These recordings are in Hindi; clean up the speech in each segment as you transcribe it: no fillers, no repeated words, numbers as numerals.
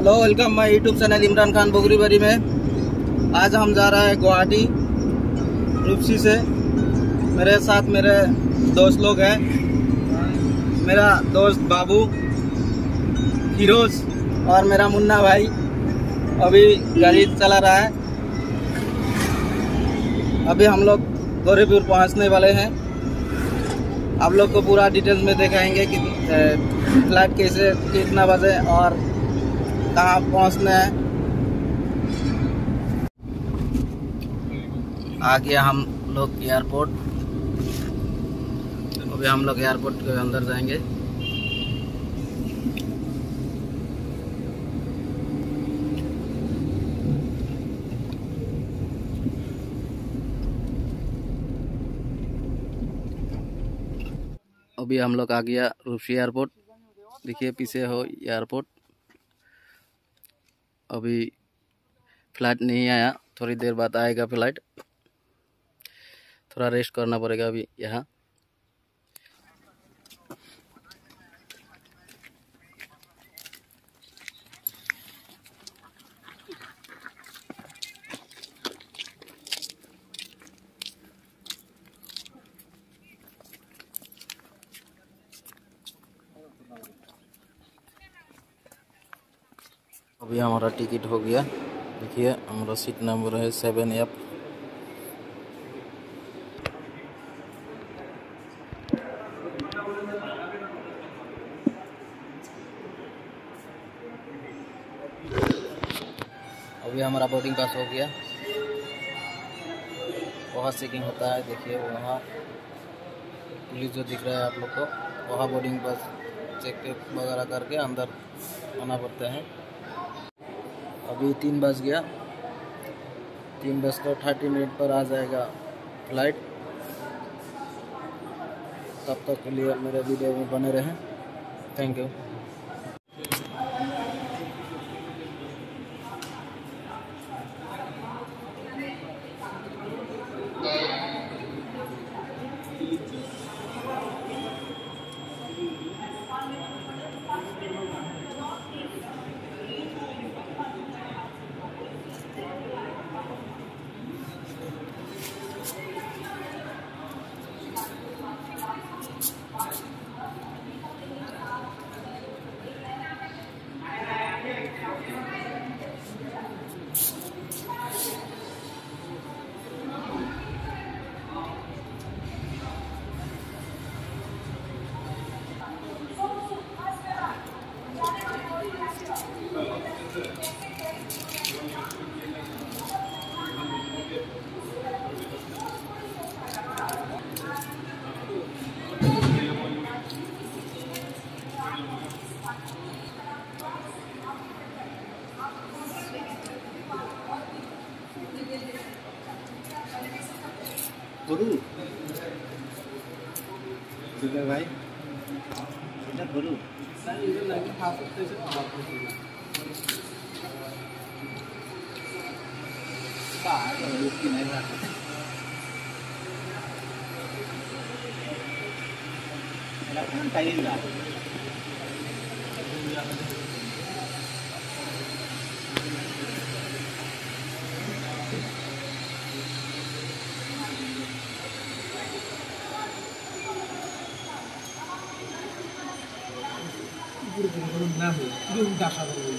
Hello, welcome my YouTube channel Imran Khan बोगरीबरी में। आज हम जा रहे हैं गुवाहाटी रूपसी से। मेरे साथ मेरे दोस्त लोग हैं। मेरा दोस्त बाबू, फिरोज और मेरा मुन्ना भाई अभी गाड़ी चला रहा है। अभी हम लोग गौरीपुर पहुंचने वाले हैं। आप लोग को पूरा डिटेल्स में दिखाएंगे कि फ्लाइट कैसे, कितना बजे और कहाँ पहुँचना है। आ गया हम लोग एयरपोर्ट। अभी हम लोग एयरपोर्ट के अंदर जाएंगे। अभी हम लोग आ गया रूपसी एयरपोर्ट। देखिए पीछे हो एयरपोर्ट। अभी फ्लाइट नहीं आया, थोड़ी देर बाद आएगा फ्लाइट। थोड़ा रेस्ट करना पड़ेगा अभी यहाँ। अभी हमारा टिकट हो गया। देखिए हमारा सीट नंबर है 7F। अभी हमारा बोर्डिंग पास हो गया। वहाँ चेकिंग होता है। देखिए वहाँ पुलिस जो दिख रहा है आप लोग को, वहाँ बोर्डिंग पास चेक वगैरह करके अंदर आना पड़ता है। अभी 3 बज गया। 3:30 पर आ जाएगा फ्लाइट। तब तक के लिए मेरे वीडियो में बने रहें। Thank you. गुरु भाई गुरु না হয়ে দাসা করবো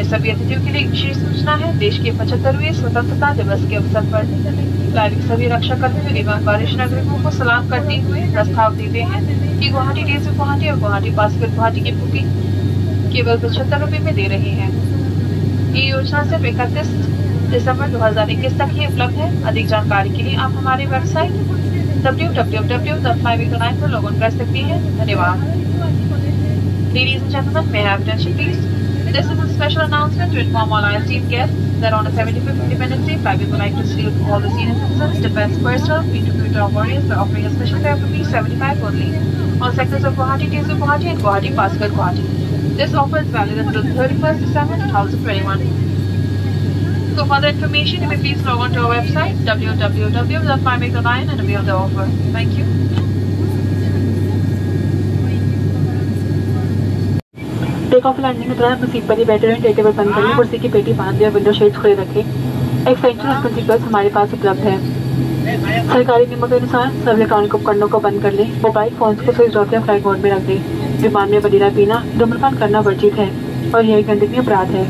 हमारे सभी अतिथियों के लिए एक विशेष सूचना है। देश के 75वें स्वतंत्रता दिवस के अवसर पर फ्लाईवे सभी रक्षा कर्मियों एवं वरिष्ठ नागरिकों को सलाम करते हुए प्रस्ताव देते हैं कि गुवाहाटी डेज ऑफ गुवाहाटी और गुवाहाटी पासकर गुवाहाटी की बुकिंग केवल 75 रुपए में दे रहे हैं। ये योजना सिर्फ 31 दिसंबर 2021 तक ही उपलब्ध है। अधिक जानकारी के लिए आप हमारी वेबसाइट www.flyways9 पर लॉग इन कर सकते हैं। धन्यवाद। Ladies and gentlemen, may I have attention please? This is a special announcement to inform all our esteemed guests that on the 75th Independence Day, Flyways would like to salute all the senior citizens, defense personnel, P2P warriors by offering a special fare of ₹75 only on sectors of Guwahati, Tezu Guwahati and Guwahati, Paskar Guwahati. This offer is valid until 31st December 2021. For further information, you may please log on to our website www.flyways9 and avail the offer. Thank you. Take off landing के दौरान अपनी सीट पर ही बैठे रहें, टेबल बंद करें, कुर्सी की पेटी बांध दें और विंडो शेड्स खुले रखें। एक्सटेंशन और प्रिंसिपल्स हमारे पास उपलब्ध है। सरकारी नियमों के अनुसार सब इलेक्ट्रॉनिक उपकरणों को बंद कर लें। मोबाइल फोन्स को स्विच ऑफ या फ्लाइट मोड में रख दें। विमान में वनीला पीना, धूम्रपान करना वर्जित है और यह एक दंडनीय अपराध है।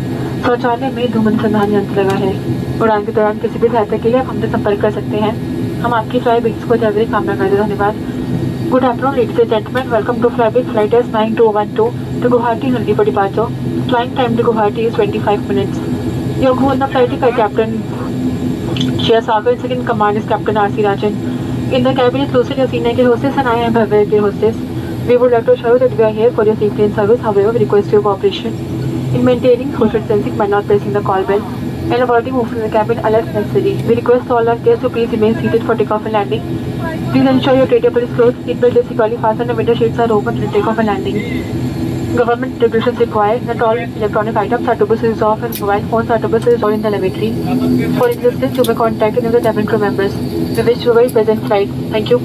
शौचालय में धूम अनुसंधान यंत्र लगा है। उड़ान के दौरान किसी भी सहायता के लिए आप हमसे संपर्क कर सकते हैं। हम आपकी फ्लाई बिग्स को जल्दी कामना करते हैं। धन्यवाद। Good afternoon, ladies and gentlemen. Welcome to Flyways Flight S9212 to Guwahati Naldi for departure. Flying time to Guwahati is 25 minutes. Your crew on the flight is Captain Shreya Sagar, and second in command is Captain R.C. Rajan. In the cabin is Lucille, your senior air hostess, and I am Bhavya, air hostess. We would like to assure you that we are here for your safety and service. However, we request your cooperation in maintaining social distancing by not pressing the call bell and avoiding movement in the cabin unless necessary. We request all our guests to please remain seated for takeoff and landing. Please ensure your tray table is closed, seatbelt is securely fastened, and window shades are open during takeoff and landing. Government regulations require that all electronic items are to be switched off and mobile phones are to be switched on in the lavatory. For assistance, you may contact any of the cabin crew members. We wish you a very pleasant flight. Thank you.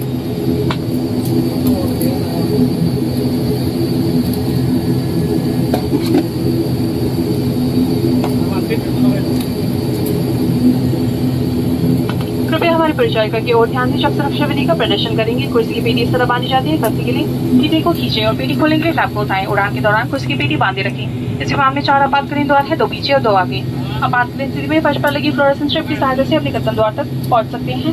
कृपया हमारे परिचारिका की ओर ध्यान से शख्स सुरक्षा विधि का प्रदर्शन करेंगे। कुर्सी की पेटी इस तरह बांधी जाती है। कब्जे के लिए फीते को खींचे और पेटी खोलने के लिए टैप को उठाएं। उड़ान के दौरान कुर्सी की पेटी बांधे रखें। इस विमान में 4 आपातकालीन द्वार है, 2 पीछे और 2 आगे। आपातकालीन स्थिति में फर्श पर लगी फ्लोरेसेंस स्ट्रिप की सहायता से अपने कत्तन द्वार तक पहुंच सकते हैं।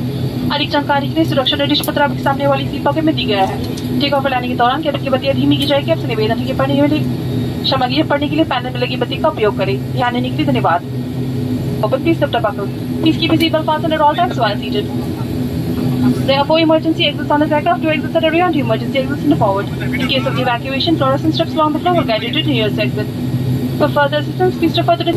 अधिक जानकारी के लिए सुरक्षा निर्देश पत्र आपके सामने वाली सीट पॉकेट में दी गया है। टेक ऑफ लाने के दौरान कैबिन की बत्तियां धीमी की जाएगी। आपसे निवेदन है कि पढ़ने के लिए पैनल में लगी बत्ती का उपयोग करें। ध्यान देने के लिए धन्यवाद। Please lift up buckle. Please keep your seatbelt fastened at all times while seated. There are 4 emergency exits on this aircraft. 2 exits at the rear and 2 emergency exits in the forward. In case of the evacuation, fluorescent strips along the floor will guide you to the nearest exit. For further assistance, please refer to the